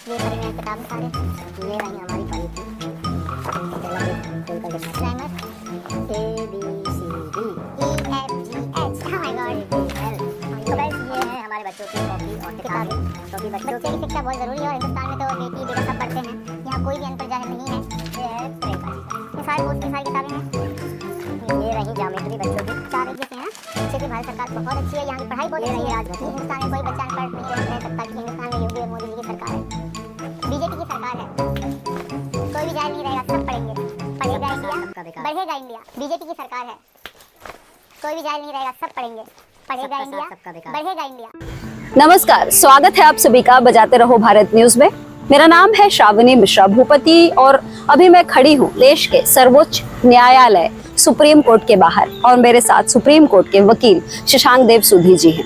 ये भरी हैं किताब सारे, ये रही हमारी पढ़ी थी primer A B C D E F G H। Oh my God, तो गाइस ये है हमारे बच्चों की कॉपी और किताबें। क्योंकि बच्चों की शिक्षा बहुत जरूरी है और हिंदुस्तान में तो बेटी बेटा सब पढ़ते हैं, यहाँ कोई भी अनपढ़ जाहिर नहीं है। ये है प्रेरणा, ये सारे बोर्ड की सारी किताबें हैं। ये रही ज्योमेट्री बच्चों की, चार एक जैसे हैं। अच्छे से भारत सरकार बहुत अच्छी है, यहाँ की पढ़ाई बहुत अच्छी है। हिंदुस्तान में कोई बच्चा अनपढ़ नहीं रह सकता कि हिंदुस्तान में योगी और मोदी जी की सरकार है, बीजेपी की सरकार है। कोई भी जाहिल नहीं रहेगा, सब पढ़ेंगे, पढ़ेगा इंडिया, बढ़ेगा इंडिया। बीजेपी की सरकार है, कोई भी जाहिल नहीं रहेगा, सब पढ़ेंगे, पढ़ेगा इंडिया, बढ़ेगा इंडिया। नमस्कार, स्वागत है आप सभी का बजाते रहो भारत न्यूज में। मेरा नाम है श्रावणी मिश्रा भूपति और अभी मैं खड़ी हूँ देश के सर्वोच्च न्यायालय सुप्रीम कोर्ट के बाहर और मेरे साथ सुप्रीम कोर्ट के वकील शशांक देव सुधी जी हैं।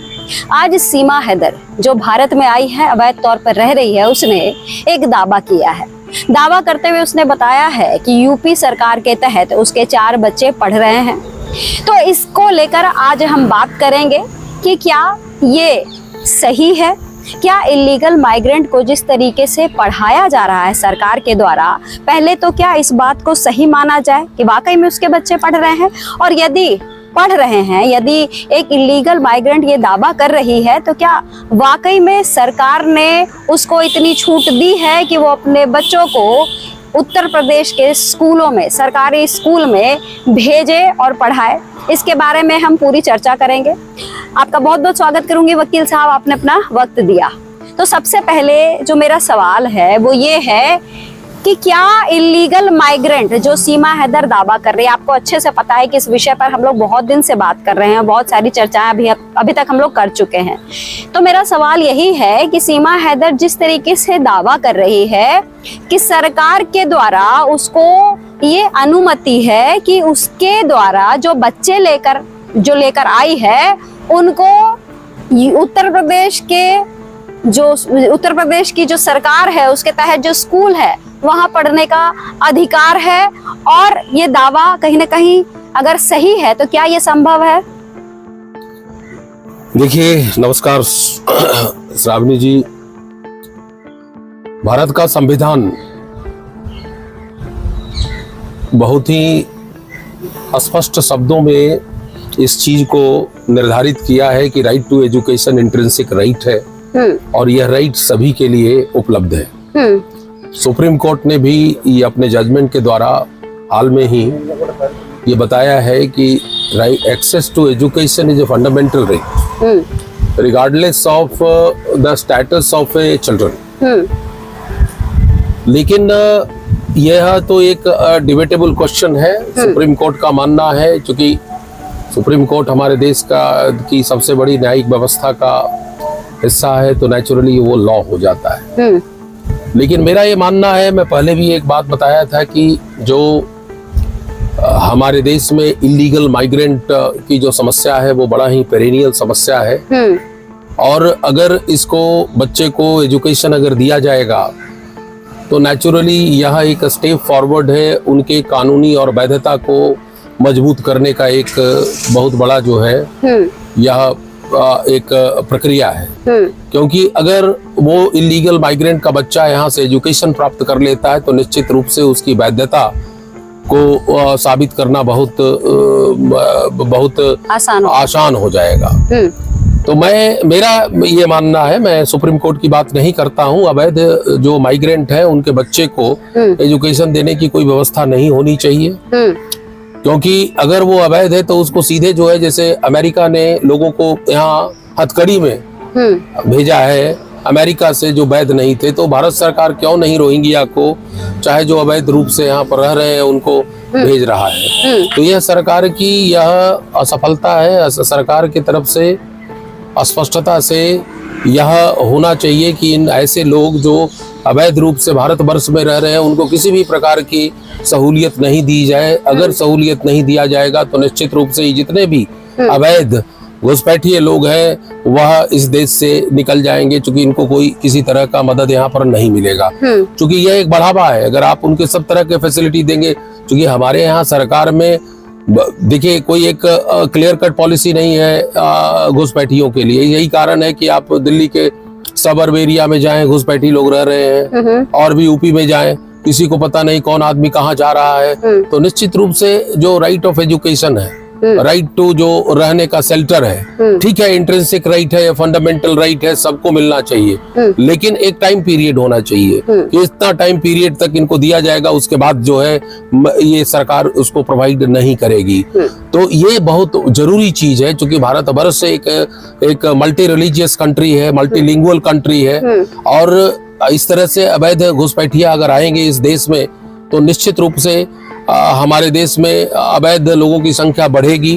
आज सीमा हैदर जो भारत में आई है, अवैध तौर पर रह रही है, उसने एक दावा किया है। दावा करते हुए उसने बताया है कि यूपी सरकार के तहत उसके 4 बच्चे पढ़ रहे हैं। तो इसको लेकर आज हम बात करेंगे कि क्या ये सही है, क्या इलीगल माइग्रेंट को जिस तरीके से पढ़ाया जा रहा है सरकार के द्वारा, पहले तो क्या इस बात को सही माना जाए कि वाकई में उसके बच्चे पढ़ रहे हैं, और यदि पढ़ रहे हैं, यदि एक इलीगल माइग्रेंट ये दावा कर रही है, तो क्या वाकई में सरकार ने उसको इतनी छूट दी है कि वो अपने बच्चों को उत्तर प्रदेश के स्कूलों में, सरकारी स्कूल में भेजे और पढ़ाए। इसके बारे में हम पूरी चर्चा करेंगे। आपका बहुत बहुत स्वागत करूंगी वकील साहब, आपने अपना वक्त दिया। तो सबसे पहले जो मेरा सवाल है वो ये है कि क्या इलीगल माइग्रेंट जो सीमा हैदर दावा कर रही है, आपको अच्छे से पता है कि इस विषय पर हम लोग बहुत दिन से बात कर रहे हैं, बहुत सारी चर्चाएं अभी तक हम लोग कर चुके हैं। तो मेरा सवाल यही है कि सीमा हैदर जिस तरीके से दावा कर रही है कि सरकार के द्वारा उसको ये अनुमति है कि उसके द्वारा जो बच्चे लेकर आई है उनको उत्तर प्रदेश की जो सरकार है उसके तहत जो स्कूल है वहां पढ़ने का अधिकार है, और ये दावा कहीं ना कहीं अगर सही है तो क्या ये संभव है? देखिए, नमस्कार श्रावणी जी। भारत का संविधान बहुत ही स्पष्ट शब्दों में इस चीज को निर्धारित किया है कि right to education intrinsic right है और यह राइट सभी के लिए उपलब्ध है। सुप्रीम कोर्ट ने भी ये अपने जजमेंट के द्वारा हाल में ही ये बताया है कि access to education is a fundamental right regardless of the status of a children. लेकिन यह तो एक डिबेटेबल क्वेश्चन है। सुप्रीम कोर्ट का मानना है, क्योंकि सुप्रीम कोर्ट हमारे देश की सबसे बड़ी न्यायिक व्यवस्था का हिस्सा है, तो नेचुरली वो लॉ हो जाता है। लेकिन मेरा ये मानना है, मैं पहले भी एक बात बताया था कि जो हमारे देश में इलीगल माइग्रेंट की जो समस्या है वो बड़ा ही पेरेनियल समस्या है, और अगर इसको बच्चे को एजुकेशन अगर दिया जाएगा तो नेचुरली यह एक स्टेप फॉरवर्ड है उनके कानूनी और वैधता को मजबूत करने का। एक बहुत बड़ा जो है यह एक प्रक्रिया है, क्योंकि अगर वो इलीगल माइग्रेंट का बच्चा यहाँ से एजुकेशन प्राप्त कर लेता है तो निश्चित रूप से उसकी वैधता को साबित करना बहुत आसान हो जाएगा। तो मेरा ये मानना है, मैं सुप्रीम कोर्ट की बात नहीं करता हूँ, अवैध जो माइग्रेंट है उनके बच्चे को एजुकेशन देने की कोई व्यवस्था नहीं होनी चाहिए, क्योंकि अगर वो अवैध है तो उसको सीधे जो है, जैसे अमेरिका ने लोगों को यहाँ हथकड़ी में भेजा है अमेरिका से जो वैध नहीं थे, तो भारत सरकार क्यों नहीं रोहिंग्या को, चाहे जो अवैध रूप से यहाँ पर रह रहे हैं, उनको भेज रहा है। तो यह सरकार की यह असफलता है। सरकार की तरफ से स्पष्टता से यह होना चाहिए कि इन ऐसे लोग जो अवैध रूप से भारतवर्ष में रह रहे हैं उनको किसी भी प्रकार की सहूलियत नहीं दी जाए। अगर सहूलियत नहीं दिया जाएगा तो निश्चित रूप से जितने भी अवैध घुसपैठिए लोग हैं वह इस देश से निकल जाएंगे, क्योंकि इनको कोई किसी तरह का मदद यहाँ पर नहीं मिलेगा, क्योंकि यह एक बढ़ावा है। अगर आप उनके सब तरह के फैसिलिटी देंगे, क्योंकि हमारे यहाँ सरकार में देखिए कोई एक क्लियर कट पॉलिसी नहीं है घुसपैठियों के लिए। यही कारण है कि आप दिल्ली के सबर्ब एरिया में जाएं, घुसपैठी लोग रह रहे हैं, और भी यूपी में जाएं, किसी को पता नहीं कौन आदमी कहाँ जा रहा है। तो निश्चित रूप से जो राइट ऑफ एजुकेशन है, राइट टू जो रहने का शेल्टर है, ठीक है, इंट्रिंसिक राइट है, फंडामेंटल राइट है, सबको मिलना चाहिए, लेकिन एक टाइम पीरियड होना चाहिए कि इतना टाइम पीरियड तक इनको दिया जाएगा, उसके बाद जो है ये सरकार उसको प्रोवाइड नहीं करेगी। तो ये बहुत जरूरी चीज है, क्योंकि भारत वर्ष एक मल्टी रिलीजियस कंट्री है, मल्टीलिंगुअल कंट्री है, और इस तरह से अवैध घुसपैठिया अगर आएंगे इस देश में तो निश्चित रूप से हमारे देश में अवैध लोगों की संख्या बढ़ेगी,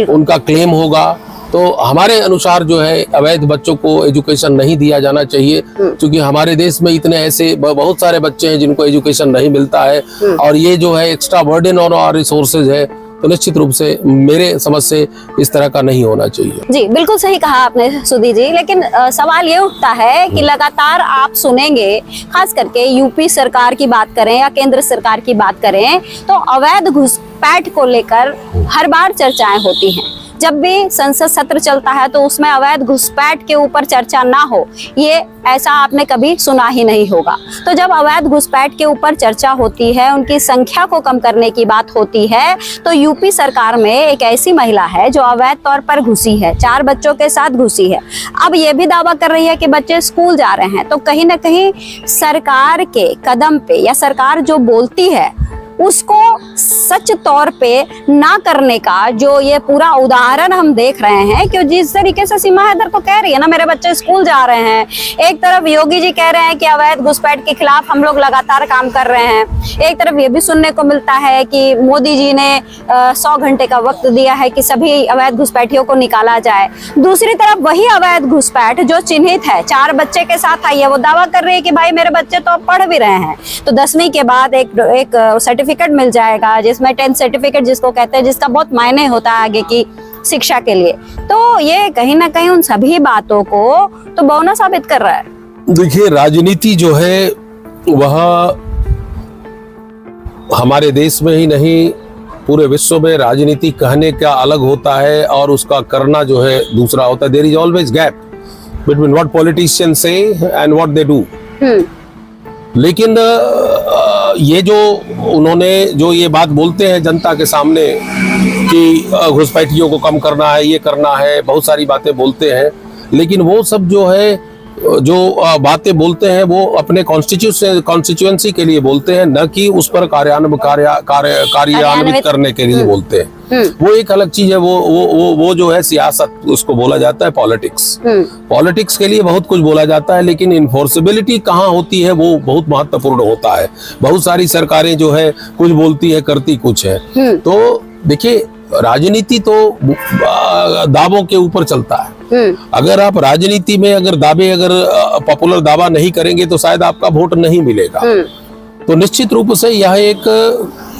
उनका क्लेम होगा। तो हमारे अनुसार जो है अवैध बच्चों को एजुकेशन नहीं दिया जाना चाहिए, क्योंकि हमारे देश में इतने ऐसे बहुत सारे बच्चे हैं जिनको एजुकेशन नहीं मिलता है, और ये जो है extra burden on our resources है। तो निश्चित रूप से मेरे समझ से इस तरह का नहीं होना चाहिए। जी बिल्कुल सही कहा आपने सुधी जी, लेकिन सवाल ये उठता है कि लगातार आप सुनेंगे, खास करके यूपी सरकार की बात करें या केंद्र सरकार की बात करें, तो अवैध घुसपैठ को लेकर हर बार चर्चाएं होती हैं। जब भी संसद सत्र चलता है तो उसमें अवैध घुसपैठ के ऊपर चर्चा ना हो, ये ऐसा आपने कभी सुना ही नहीं होगा। तो जब अवैध घुसपैठ के ऊपर चर्चा होती है, उनकी संख्या को कम करने की बात होती है, तो यूपी सरकार में एक ऐसी महिला है जो अवैध तौर पर घुसी है, 4 बच्चों के साथ घुसी है। अब ये भी दावा कर रही है कि बच्चे स्कूल जा रहे हैं। तो कहीं ना कहीं सरकार के कदम पे या सरकार जो बोलती है उसको सच तौर पे ना करने का जो ये पूरा उदाहरण हम देख रहे हैं, कि जिस तरीके से सीमा हैदर तो कह रही है ना, मेरे बच्चे स्कूल जा रहे हैं, एक तरफ योगी जी कह रहे हैं कि अवैध घुसपैठ के खिलाफ हम लोग लगातार काम कर रहे हैं, एक तरफ ये भी सुनने को मिलता है कि मोदी जी ने 100 घंटे का वक्त दिया है कि सभी अवैध घुसपैठियों को निकाला जाए। दूसरी तरफ वही अवैध घुसपैठ जो चिन्हित है, 4 बच्चे के साथ आई है, वो दावा कर रही है कि भाई मेरे बच्चे तो पढ़ भी रहे हैं, तो 10वीं के बाद एक सर्टिफिकेट मिल जाएगा, जिसमें 10th सर्टिफिकेट जिसको कहते हैं, जिसका बहुत मायने होता है आगे की शिक्षा के लिए। तो ये कहीं ना कहीं उन सभी बातों को तो बौना साबित कर रहा है। देखिए, राजनीति जो है वह हमारे देश में ही नहीं, पूरे विश्व में राजनीति कहने का अलग होता है और उसका करना जो है दूसरा होता है। There is always gap between what politicians say and what they do. लेकिन ये जो उन्होंने जो ये बात बोलते हैं जनता के सामने कि घुसपैठियों को कम करना है, ये करना है, बहुत सारी बातें बोलते हैं, लेकिन वो सब जो है जो बातें बोलते हैं वो अपने कॉन्स्टिट्यूएंसी के लिए बोलते हैं, न कि उस पर कार्यान्वित करने के लिए बोलते हैं। वो एक अलग चीज है। वो जो है सियासत, उसको बोला जाता है पॉलिटिक्स। पॉलिटिक्स के लिए बहुत कुछ बोला जाता है, लेकिन इन्फोर्सेबिलिटी कहाँ होती है वो बहुत महत्वपूर्ण होता है। बहुत सारी सरकारें जो है कुछ बोलती है, करती कुछ है। तो देखिए, राजनीति तो दावों के ऊपर चलता है। अगर आप राजनीति में अगर पॉपुलर दावा नहीं करेंगे तो शायद आपका वोट नहीं मिलेगा। तो निश्चित रूप से यह एक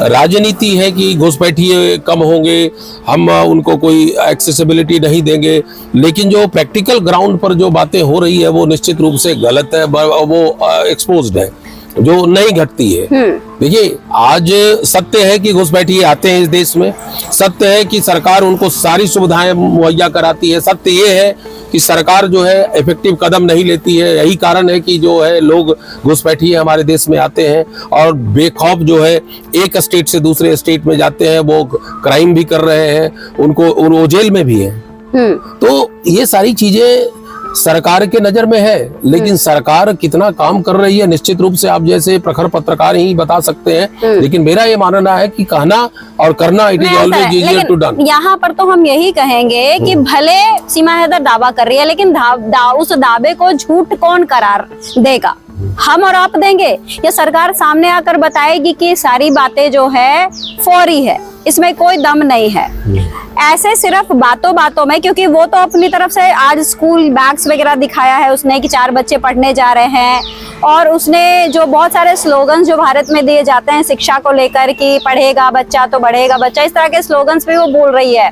राजनीति है कि घुसपैठिए कम होंगे, हम उनको कोई एक्सेसिबिलिटी नहीं देंगे, लेकिन जो प्रैक्टिकल ग्राउंड पर जो बातें हो रही है वो निश्चित रूप से गलत है, वो एक्सपोज्ड है, जो नहीं घटती है। देखिए, आज सत्य है कि घुसपैठिए आते हैं इस देश में, सत्य है कि सरकार उनको सारी सुविधाएं मुहैया कराती है, सत्य ये है कि सरकार जो है इफेक्टिव कदम नहीं लेती है। यही कारण है कि जो है लोग घुसपैठिए हमारे देश में आते हैं और बेखौफ जो है एक स्टेट से दूसरे स्टेट में जाते हैं, वो क्राइम भी कर रहे हैं, वो जेल में भी है। तो ये सारी चीजें सरकार के नजर में है, लेकिन सरकार कितना काम कर रही है निश्चित रूप से आप जैसे प्रखर पत्रकार ही बता सकते हैं। लेकिन मेरा ये मानना है कि कहना और करना it is always easier to done. यहाँ पर तो हम यही कहेंगे कि भले सीमा हैदर दावा कर रही है, लेकिन उस दावे को झूठ कौन करार देगा? हम और आप देंगे या सरकार सामने आकर बताएगी कि सारी बातें जो है फौरी है, इसमें कोई दम नहीं है? ऐसे सिर्फ बातों में, क्योंकि वो तो अपनी तरफ से आज स्कूल बैग्स वगैरह दिखाया है उसने कि 4 बच्चे पढ़ने जा रहे हैं, और उसने जो बहुत सारे स्लोगन्स जो भारत में दिए जाते हैं शिक्षा को लेकर कि पढ़ेगा बच्चा तो बढ़ेगा बच्चा, इस तरह के स्लोगन्स भी वो बोल रही है।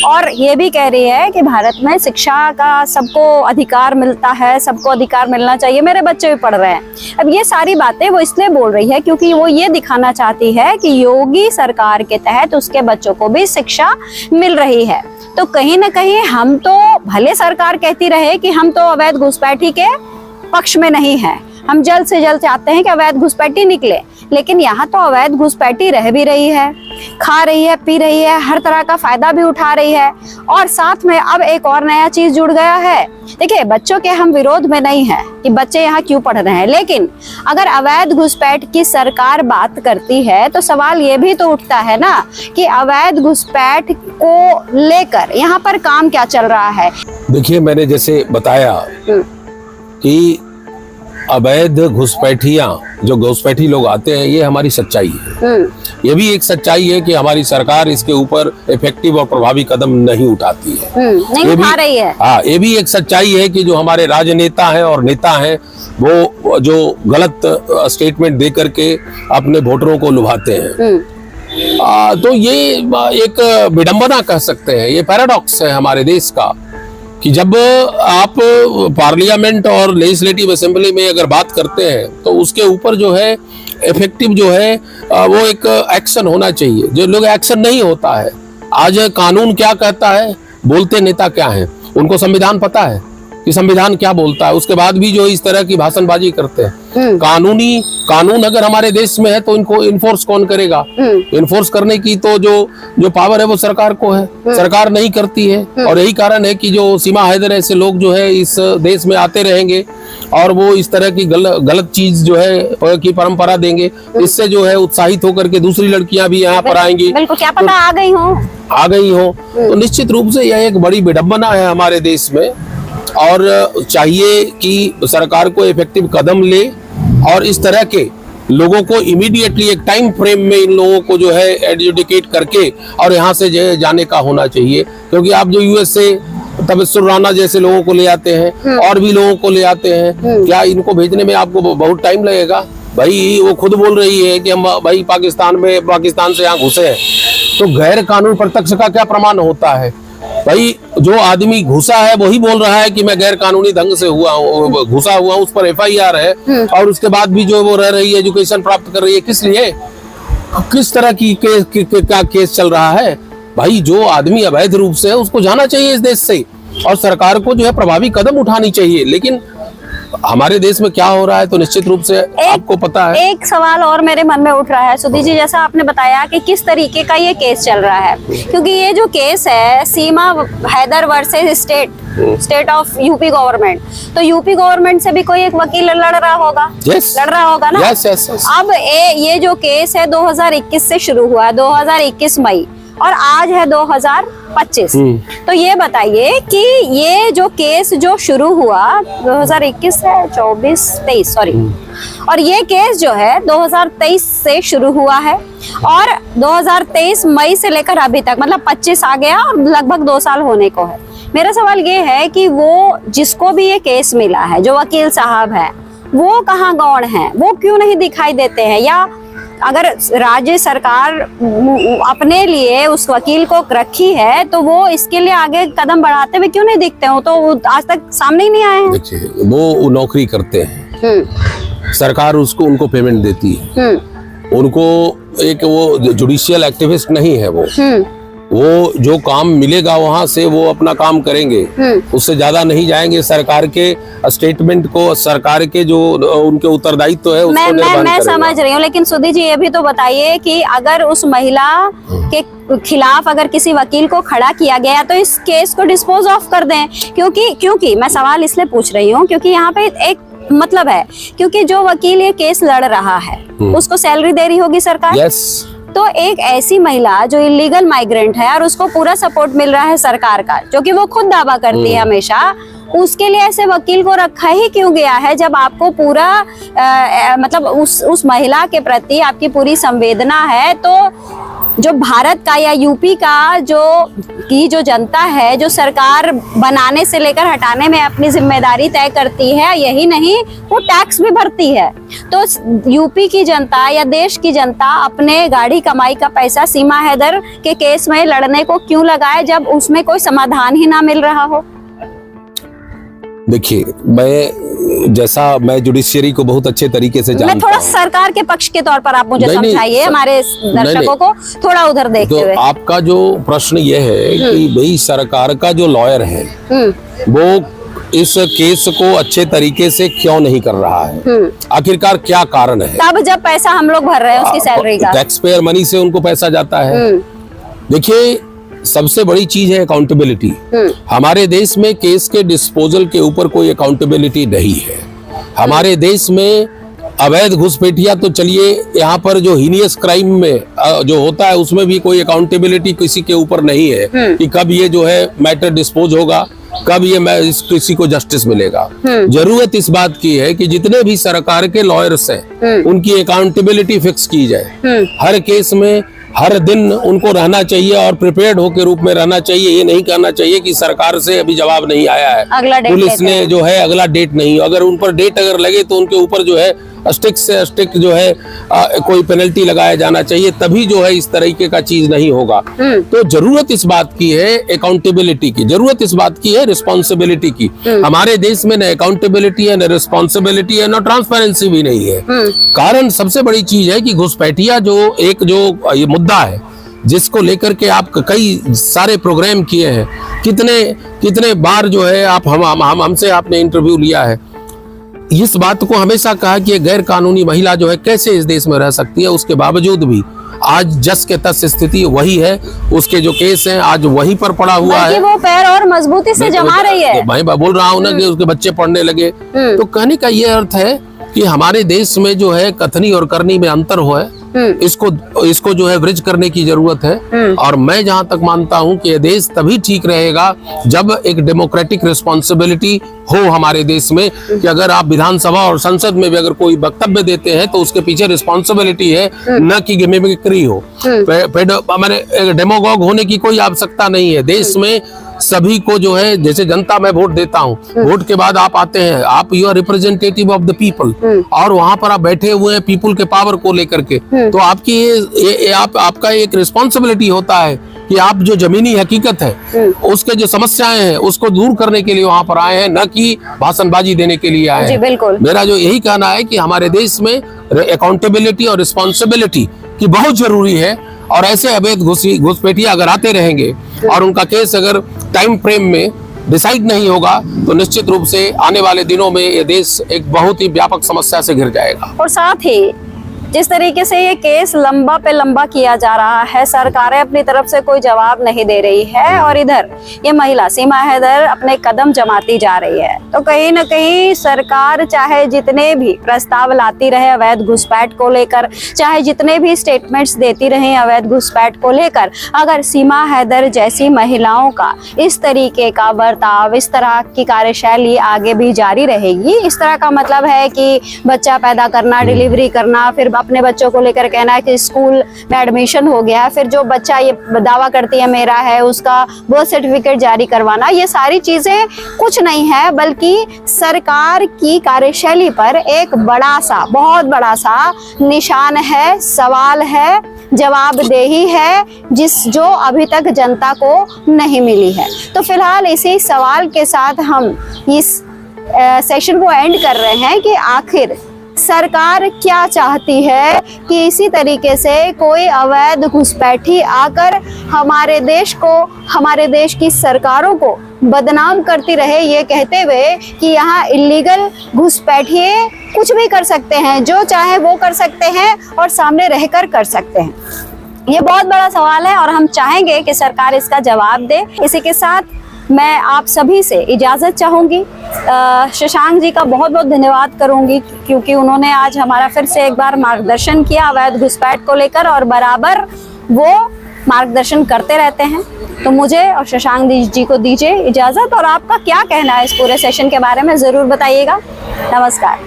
और ये भी कह रही है कि भारत में शिक्षा का सबको अधिकार मिलता है, सबको अधिकार मिलना चाहिए, मेरे बच्चे भी पढ़ रहे हैं। अब ये सारी बातें वो इसलिए बोल रही है क्योंकि वो ये दिखाना चाहती है कि योगी सरकार के तहत उसके बच्चों को भी शिक्षा मिल रही है। तो कहीं ना कहीं हम तो भले सरकार कहती रहे कि हम तो अवैध घुसपैठी के पक्ष में नहीं है। हम जल्द से जल्द चाहते हैं कि अवैध घुसपैठी निकले, लेकिन यहाँ तो अवैध घुसपैठी रह भी रही है, खा रही है, पी रही है, हर तरह का फायदा भी उठा रही है। और साथ में अब एक और नया चीज जुड़ गया है। देखिए, बच्चों के हम विरोध में नहीं है कि बच्चे यहाँ क्यों पढ़ रहे हैं, लेकिन अगर अवैध घुसपैठ की सरकार बात करती है तो सवाल ये भी तो उठता है ना कि अवैध घुसपैठ को लेकर यहाँ पर काम क्या चल रहा है। देखिए, मैंने जैसे बताया कि अवैध घुसपैठियां, जो घुसपैठी लोग आते हैं, ये हमारी सच्चाई है। ये भी एक सच्चाई है कि हमारी सरकार इसके ऊपर इफेक्टिव और प्रभावी कदम नहीं उठाती है, नहीं उठा रही है। हाँ, ये भी एक सच्चाई है कि जो हमारे राजनेता हैं और नेता हैं, वो जो गलत स्टेटमेंट दे करके अपने वोटरों को लुभाते हैं। तो ये एक विडंबना कह सकते हैं, ये पैराडॉक्स है हमारे देश का कि जब आप पार्लियामेंट और लेजिस्लेटिव असेंबली में अगर बात करते हैं तो उसके ऊपर जो है इफेक्टिव जो है वो एक एक्शन होना चाहिए। जो लोग एक्शन नहीं होता है। आज कानून क्या कहता है, बोलते नेता क्या है, उनको संविधान पता है कि संविधान क्या बोलता है, उसके बाद भी जो इस तरह की भाषणबाजी करते हैं। कानून अगर हमारे देश में है तो इनको इन्फोर्स कौन करेगा? इन्फोर्स करने की तो जो पावर है वो सरकार को है, सरकार नहीं करती है। और यही कारण है कि जो सीमा हैदर ऐसे लोग जो है इस देश में आते रहेंगे और वो इस तरह की गलत चीज जो है की परंपरा देंगे। इससे जो है उत्साहित होकर के दूसरी लड़कियां भी यहाँ पर आएंगी, बिल्कुल, क्या पता आ गई हो। तो निश्चित रूप से यह एक बड़ी विडंबना है हमारे देश में और चाहिए कि सरकार को इफेक्टिव कदम ले और इस तरह के लोगों को इमीडिएटली एक टाइम फ्रेम में इन लोगों को जो है एडजुडिकेट करके और यहाँ से जो है जाने का होना चाहिए। क्योंकि आप जो यूएस से तबस्सुर राना जैसे लोगों को ले आते हैं और भी लोगों को ले आते हैं, क्या इनको भेजने में आपको बहुत टाइम लगेगा? भाई वो खुद बोल रही है कि हम भाई पाकिस्तान से यहाँ घुसे हैं, तो गैर कानून प्रत्यक्ष का क्या प्रमाण होता है? भाई जो आदमी घुसा है वही बोल रहा है कि मैं गैर कानूनी ढंग से घुसा हुआ हूँ, उस पर एफआईआर है और उसके बाद भी जो वो रह रही है, एजुकेशन प्राप्त कर रही है, किस लिए, किस तरह की क्या केस चल रहा है? भाई जो आदमी अवैध रूप से है उसको जाना चाहिए इस देश से और सरकार को जो है प्रभावी कदम उठानी चाहिए। लेकिन हमारे देश में क्या हो रहा है तो निश्चित रूप से आपको पता है। एक सवाल और मेरे मन में उठ रहा है सुधीर जी, जैसा आपने बताया कि किस तरीके का ये केस चल रहा है, क्योंकि ये जो केस है Seema Haider versus state of UP government, तो यूपी गवर्नमेंट से भी कोई एक वकील लड़ रहा होगा, लड़ रहा होगा ना। अब ये जो केस है 2021 से शुरू हुआ है, 2021 मई, और आज है 2025। तो ये बताइए कि ये जो केस जो शुरू हुआ 2021 है 23 सॉरी, और ये केस जो है 2023 से शुरू हुआ है और 2023 मई से लेकर अभी तक मतलब 25 आ गया और लगभग 2 साल होने को है। मेरा सवाल ये है कि वो जिसको भी ये केस मिला है, जो वकील साहब है, वो कहाँ गौण है, वो क्यों नहीं दिखाई देते हैं? या अगर राज्य सरकार अपने लिए उस वकील को रखी है तो वो इसके लिए आगे कदम बढ़ाते हुए क्यों नहीं दिखते हो? तो आज तक सामने ही नहीं आए हैं। देखिए, वो नौकरी करते हैं, सरकार उनको पेमेंट देती है, उनको एक वो जुडिशियल एक्टिविस्ट नहीं है, वो जो काम मिलेगा वहां से वो अपना काम करेंगे, उससे ज्यादा नहीं जाएंगे। सरकार के स्टेटमेंट को, सरकार के जो उनके उत्तरदायित्व है उसको निर्वहन मैं समझ रही हूँ, लेकिन सुधीर जी ये भी तो बताइए कि अगर उस महिला के खिलाफ अगर किसी वकील को खड़ा किया गया तो इस केस को डिस्पोज ऑफ कर दें। क्योंकि मैं सवाल इसलिए पूछ रही हूँ क्योंकि यहाँ पे एक मतलब है, क्योंकि जो वकील ये केस लड़ रहा है उसको सैलरी दे रही होगी सरकार। यस। तो एक ऐसी महिला जो इलीगल माइग्रेंट है और उसको पूरा सपोर्ट मिल रहा है सरकार का, जो कि वो खुद दावा करती है हमेशा, उसके लिए ऐसे वकील को रखा ही क्यों गया है? जब आपको पूरा मतलब उस महिला के प्रति आपकी पूरी संवेदना है, तो जो भारत का या यूपी का जो जनता है, जो सरकार बनाने से लेकर हटाने में अपनी जिम्मेदारी तय करती है, यही नहीं वो टैक्स भी भरती है। तो यूपी की जनता या देश की जनता अपने गाड़ी कमाई का पैसा सीमा हैदर के केस में लड़ने को क्यों लगाए जब उसमें कोई समाधान ही ना मिल रहा हो? देखिए, मैं जुडिशियरी को बहुत अच्छे तरीके से जानता हूं। मैं थोड़ा सरकार के पक्ष के तौर पर आप मुझे समझाइए, हमारे दर्शकों को थोड़ा उधर देखते हुए। आपका जो प्रश्न ये है कि भाई सरकार का जो लॉयर है वो इस केस को अच्छे तरीके से क्यों नहीं कर रहा है? आखिरकार क्या कारण है? तब जब पैसा हम लोग भर रहे हैं उसकी सैलरी का, टैक्स पेयर मनी से उनको पैसा जाता है। देखिए, सबसे बड़ी चीज है अकाउंटेबिलिटी। हमारे देश में केस के डिस्पोजल के ऊपर कोई अकाउंटेबिलिटी नहीं है। हमारे देश में अवैध घुसपैठिया तो चलिए, यहाँ पर जो हीनियस क्राइम में जो होता है उसमें भी कोई अकाउंटेबिलिटी किसी के ऊपर नहीं है कि कब ये जो है मैटर डिस्पोज होगा, कब ये किसी को जस्टिस मिलेगा। जरूरत इस बात की है कि जितने भी सरकार के लॉयर्स हैं उनकी अकाउंटेबिलिटी फिक्स की जाए। हर केस में हर दिन उनको रहना चाहिए और प्रिपेयर्ड होकर रूप में रहना चाहिए। ये नहीं कहना चाहिए कि सरकार से अभी जवाब नहीं आया है, पुलिस ने जो है अगला डेट नहीं, अगर उन पर डेट अगर लगे तो उनके ऊपर जो है स्टिक से स्टिक जो है कोई पेनल्टी लगाया जाना चाहिए, तभी जो है इस तरीके का चीज नहीं होगा। तो जरूरत इस बात की है अकाउंटेबिलिटी की, जरूरत इस बात की है रिस्पॉन्सिबिलिटी की। हमारे देश में न अकाउंटेबिलिटी है, न रिस्पॉन्सिबिलिटी है, न ट्रांसपेरेंसी भी नहीं है। कारण सबसे बड़ी चीज है कि घुसपैठिया जो ये मुद्दा है जिसको लेकर के आप कई सारे प्रोग्राम किए हैं, कितने बार जो है आप हमसे आपने इंटरव्यू लिया है, इस बात को हमेशा कहा कि गैर कानूनी महिला जो है कैसे इस देश में रह सकती है। उसके बावजूद भी आज जस के तस स्थिति वही है, उसके जो केस हैं आज वही पर पड़ा हुआ है। वो पैर और मजबूती से जमा रही है। मैं बोल रहा हूँ ना कि उसके बच्चे पढ़ने लगे, तो कहने का ये अर्थ है कि हमारे देश में जो है कथनी और करनी में अंतर हो है, इसको जो है ब्रिज करने की जरूरत है। और मैं जहां तक मानता हूं कि ये देश तभी ठीक रहेगा जब एक डेमोक्रेटिक रिस्पॉन्सिबिलिटी हो हमारे देश में, कि अगर आप विधानसभा और संसद में भी अगर कोई वक्तव्य देते हैं तो उसके पीछे रिस्पॉन्सिबिलिटी है, न कि गिमिक्री हो। मैंने डेमोगॉग होने की कोई आवश्यकता नहीं है। देश में सभी को जो है, जैसे जनता में वोट देता हूँ, वोट के बाद आप आते हैं, आप you are representative of the people, और वहां पर आप बैठे हुए हैं पीपल के पावर को लेकर के, तो आपकी आपका एक रिस्पॉन्सिबिलिटी होता है कि आप जो जमीनी हकीकत है उसके जो समस्याएं हैं उसको दूर करने के लिए वहां पर आए हैं, न कि भाषणबाजी देने के लिए आए हैं। बिल्कुल। मेरा जो यही कहना है कि हमारे देश में अकाउंटेबिलिटी और रिस्पॉन्सिबिलिटी की बहुत जरूरी है, और ऐसे अवैध घुसपैठिया अगर आते रहेंगे और उनका केस अगर टाइम फ्रेम में डिसाइड नहीं होगा तो निश्चित रूप से आने वाले दिनों में ये देश एक बहुत ही व्यापक समस्या से घिर जाएगा। और साथ ही जिस तरीके से ये केस लंबा पे लंबा किया जा रहा है, सरकारें अपनी तरफ से कोई जवाब नहीं दे रही है, और इधर ये महिला सीमा हैदर अपने कदम जमाती जा रही है, तो कहीं न कहीं सरकार चाहे जितने भी प्रस्ताव लाती रहे अवैध घुसपैठ को लेकर, चाहे जितने भी स्टेटमेंट्स देती रहे अवैध घुसपैठ को लेकर, अगर सीमा हैदर जैसी महिलाओं का इस तरीके का बर्ताव, इस तरह की कार्यशैली आगे भी जारी रहेगी, इस तरह का मतलब है कि बच्चा पैदा करना, डिलीवरी करना, फिर अपने बच्चों को लेकर कहना है कि स्कूल में एडमिशन हो गया, फिर जो बच्चा ये दावा करती है मेरा है उसका बर्थ सर्टिफिकेट जारी करवाना, ये सारी चीजें कुछ नहीं है बल्कि सरकार की कार्यशैली पर एक बड़ा सा, बहुत बड़ा सा निशान है, सवाल है, जवाबदेही है, जो अभी तक जनता को नहीं मिली है। तो फिलहाल इसी सवाल के साथ हम इस सेशन को एंड कर रहे हैं कि आखिर सरकार क्या चाहती है कि इसी तरीके से कोई अवैध घुसपैठी आकर हमारे देश को, हमारे देश की सरकारों को बदनाम करती रहे, ये कहते हुए कि यहाँ इलीगल घुसपैठिए कुछ भी कर सकते हैं, जो चाहे वो कर सकते हैं और सामने रहकर कर सकते हैं। ये बहुत बड़ा सवाल है और हम चाहेंगे कि सरकार इसका जवाब दे। इसी के साथ मैं आप सभी से इजाज़त चाहूँगी। शशांक जी का बहुत बहुत धन्यवाद करूँगी क्योंकि उन्होंने आज हमारा फिर से एक बार मार्गदर्शन किया अवैध घुसपैठ को लेकर, और बराबर वो मार्गदर्शन करते रहते हैं। तो मुझे और शशांक जी को दीजिए इजाज़त, और आपका क्या कहना है इस पूरे सेशन के बारे में ज़रूर बताइएगा। नमस्कार।